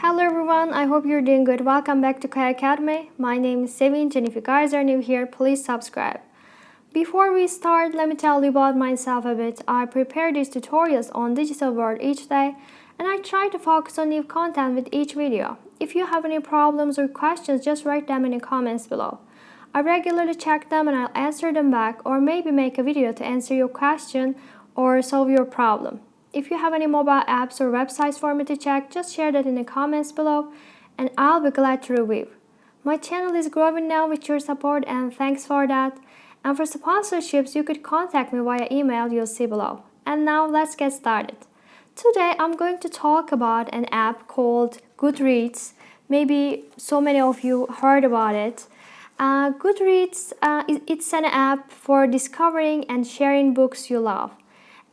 Hello everyone, I hope you're doing good. Welcome back to Kaya Academy. My name is Sevinch, and if you guys are new here, please subscribe. Before we start, let me tell you about myself a bit. I prepare these tutorials on digital world each day, and I try to focus on new content with each video. If you have any problems or questions, just write them in the comments below. I regularly check them and I'll answer them back, or maybe make a video to answer your question or solve your problem. If you have any mobile apps or websites for me to check, just share that in the comments below and I'll be glad to review. My channel is growing now with your support, and thanks for that. And for sponsorships, you could contact me via email you'll see below. And now let's get started. Today I'm going to talk about an app called Goodreads. Maybe so many of you heard about it. Goodreads, it's an app for discovering and sharing books you love.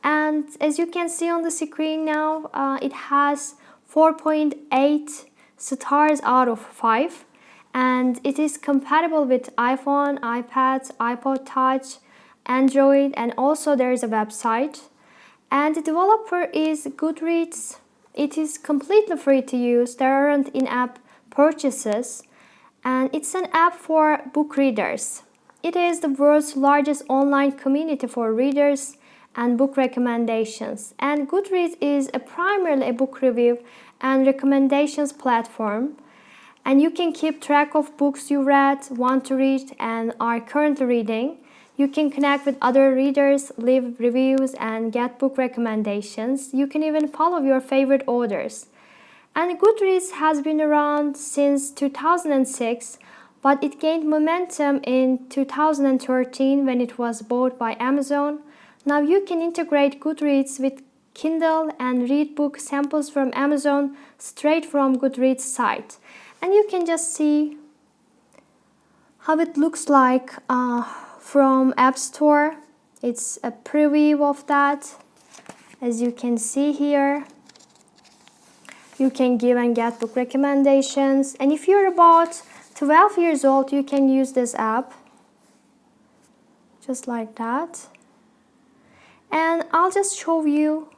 And as you can see on the screen now, it has 4.8 stars out of 5, and it is compatible with iPhone, iPad, iPod Touch, Android, and also there is a website. And the developer is Goodreads. It is completely free to use. There aren't in-app purchases, and it's an app for book readers. It is the world's largest online community for readers and book recommendations, and Goodreads is primarily a book review and recommendations platform, and you can keep track of books you read, want to read, and are currently reading. You can connect with other readers, leave reviews, and get book recommendations. You can even follow your favorite authors. And Goodreads has been around since 2006, but it gained momentum in 2013 when it was bought by Amazon. Now you can integrate Goodreads with Kindle and read book samples from Amazon straight from Goodreads site. And you can just see how it looks like from App Store. It's a preview of that. As you can see here, you can give and get book recommendations. And if you're about 12 years old, you can use this app. Just like that. And I'll just show you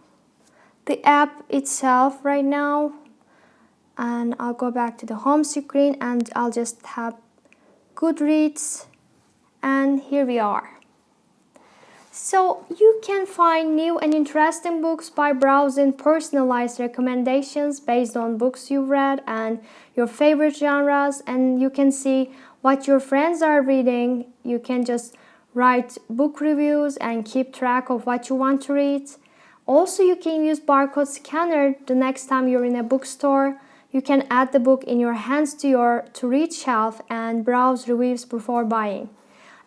the app itself right now, and I'll go back to the home screen and I'll just tap Goodreads, and here we are. So you can find new and interesting books by browsing personalized recommendations based on books you've read and your favorite genres, and you can see what your friends are reading. You can just write book reviews and keep track of what you want to read. Also, you can use barcode scanner the next time you're in a bookstore. You can add the book in your hands to your to-read shelf and browse reviews before buying.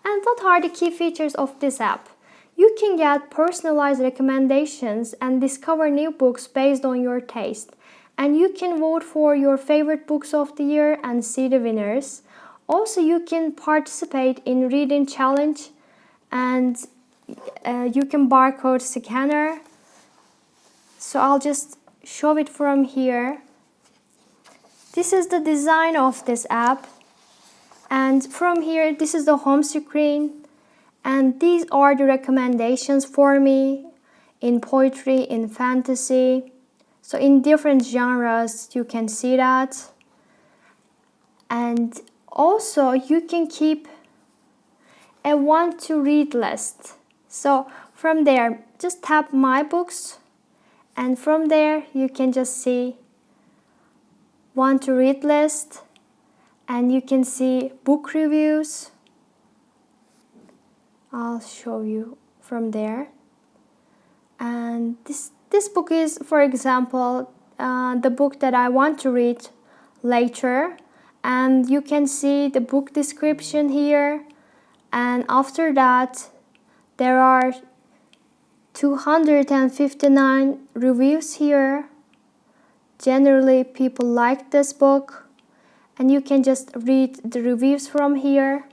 And what are the key features of this app? You can get personalized recommendations and discover new books based on your taste. And you can vote for your favorite books of the year and see the winners. Also, you can participate in reading challenge, and you can barcode scanner. So I'll just show it from here. This is the design of this app, and from here this is the home screen, and these are the recommendations for me in poetry, in fantasy, so in different genres you can see that. And also, you can keep a want to read list. So from there, just tap my books, and from there you can just see want to read list, and you can see book reviews. I'll show you from there. And this book is, for example, the book that I want to read later. And you can see the book description here, and after that there are 259 reviews here. Generally people like this book, and you can just read the reviews from here.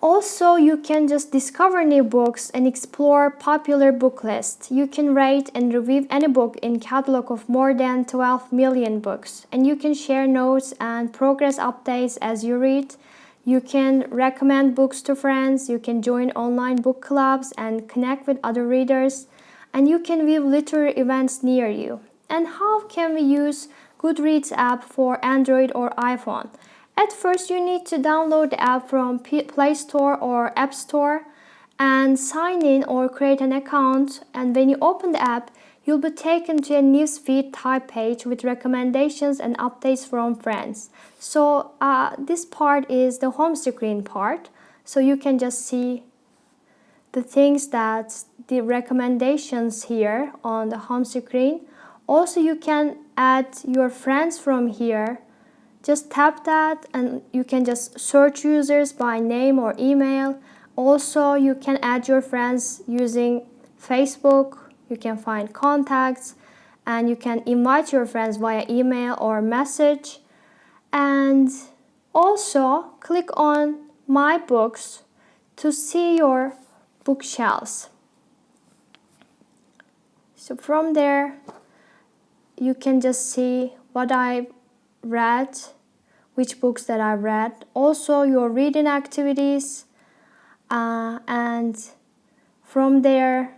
Also, you can just discover new books and explore popular book lists. You can rate and review any book in catalog of more than 12 million books. And you can share notes and progress updates as you read. You can recommend books to friends. You can join online book clubs and connect with other readers. And you can view literary events near you. And how can we use Goodreads app for Android or iPhone? At first, you need to download the app from Play Store or App Store and sign in or create an account. And when you open the app, you'll be taken to a newsfeed type page with recommendations and updates from friends. So this part is the home screen part. So you can just see the things that the recommendations here on the home screen. Also, you can add your friends from here. Just tap that and you can just search users by name or email. Also, you can add your friends using Facebook. You can find contacts and you can invite your friends via email or message. And also click on My Books to see your bookshelves. So from there, you can just see what I read, which books that I read, also your reading activities, and from there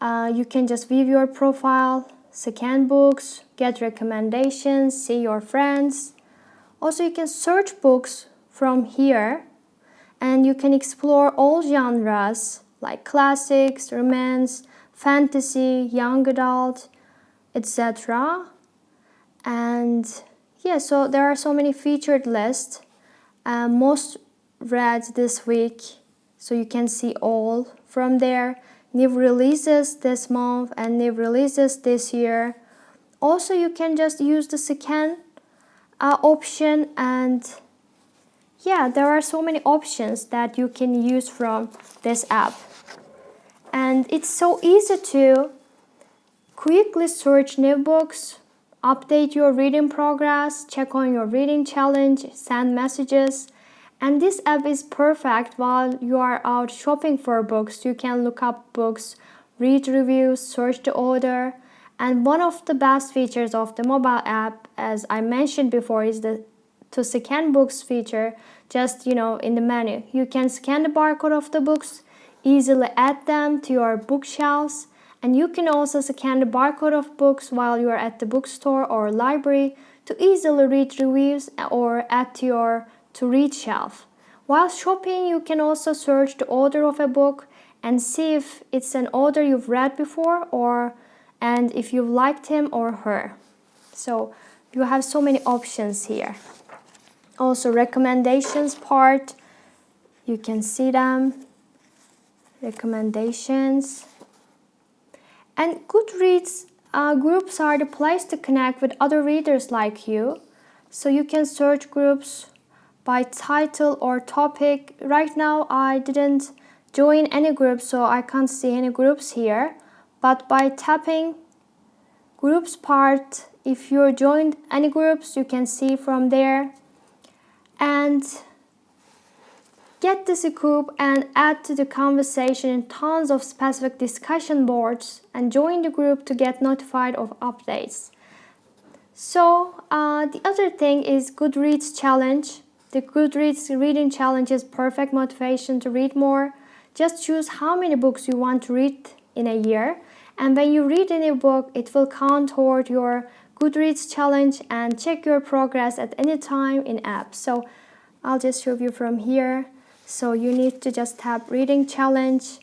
you can just view your profile, scan books, get recommendations, see your friends. Also, you can search books from here and you can explore all genres like classics, romance, fantasy, young adult, etc. And yeah, so there are so many featured lists, most read this week, so you can see all from there. New releases this month and new releases this year. Also, you can just use the scan option, and yeah, there are so many options that you can use from this app. And it's so easy to quickly search new books, update your reading progress, check on your reading challenge, send messages. And this app is perfect while you are out shopping for books. You can look up books, read reviews, search the author. And one of the best features of the mobile app, as I mentioned before, is the to scan books feature. Just in the menu, you can scan the barcode of the books, easily add them to your bookshelves. And you can also scan the barcode of books while you are at the bookstore or library to easily read reviews or add to your to-read shelf. While shopping, you can also search the author of a book and see if it's an author you've read before and if you've liked him or her. So you have so many options here. Also, recommendations part, you can see them. Recommendations. And Goodreads groups are the place to connect with other readers like you. So you can search groups by title or topic. Right now I didn't join any groups, so I can't see any groups here. But by tapping groups part, if you're joined any groups, you can see from there. And get this group and add to the conversation in tons of specific discussion boards and join the group to get notified of updates. So the other thing is Goodreads challenge. The Goodreads reading challenge is perfect motivation to read more. Just choose how many books you want to read in a year, and when you read any book, it will count toward your Goodreads challenge and check your progress at any time in app. So I'll just show you from here. So you need to just tap reading challenge,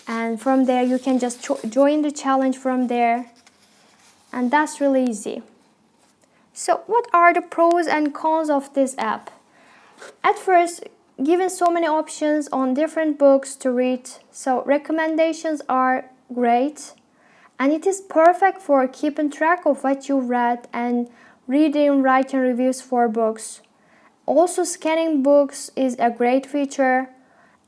and from there you can just join the challenge from there, and that's really easy. So what are the pros and cons of this app? At first, given so many options on different books to read, so recommendations are great, and it is perfect for keeping track of what you read and reading, writing reviews for books. Also, scanning books is a great feature,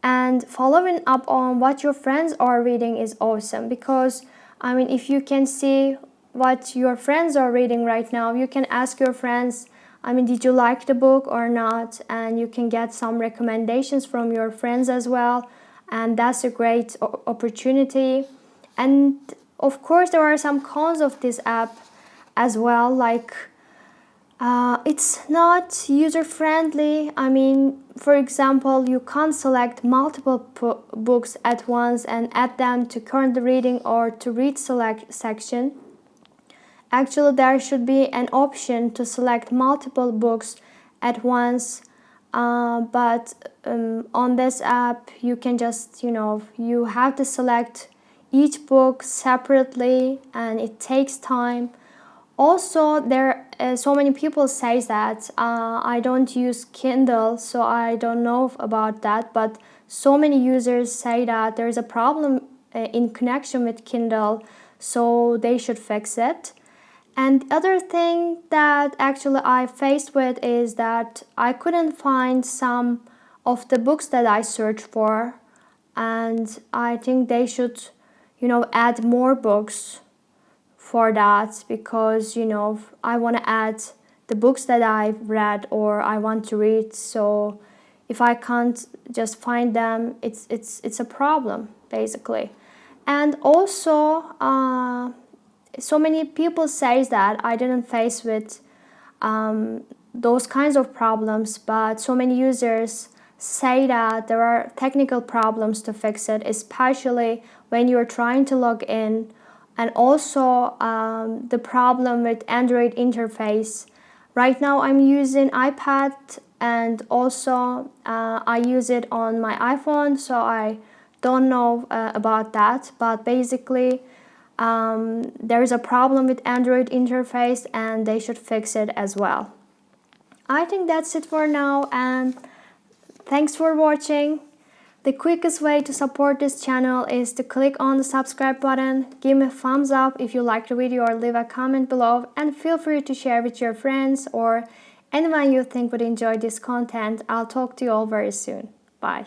and following up on what your friends are reading is awesome, because if you can see what your friends are reading right now, you can ask your friends, did you like the book or not? And you can get some recommendations from your friends as well, and that's a great opportunity. And of course, there are some cons of this app as well, like it's not user-friendly. For example, you can't select multiple books at once and add them to current reading or to read select section. Actually, there should be an option to select multiple books at once, but on this app you can just, you have to select each book separately, and it takes time. Also, there so many people say that I don't use Kindle, so I don't know about that, but so many users say that there's a problem in connection with Kindle, so they should fix it. And the other thing that actually I faced with is that I couldn't find some of the books that I searched for, and I think they should, add more books for that, because I want to add the books that I've read or I want to read. So if I can't just find them, it's a problem basically. And also, so many people say that I didn't face with those kinds of problems, but so many users say that there are technical problems to fix it, especially when you're trying to log in, and also the problem with Android interface. Right now I'm using iPad, and also I use it on my iPhone, so I don't know about that, but basically there is a problem with Android interface and they should fix it as well. I think that's it for now, and thanks for watching. The quickest way to support this channel is to click on the subscribe button, give me a thumbs up if you liked the video, or leave a comment below, and feel free to share with your friends or anyone you think would enjoy this content. I'll talk to you all very soon. Bye.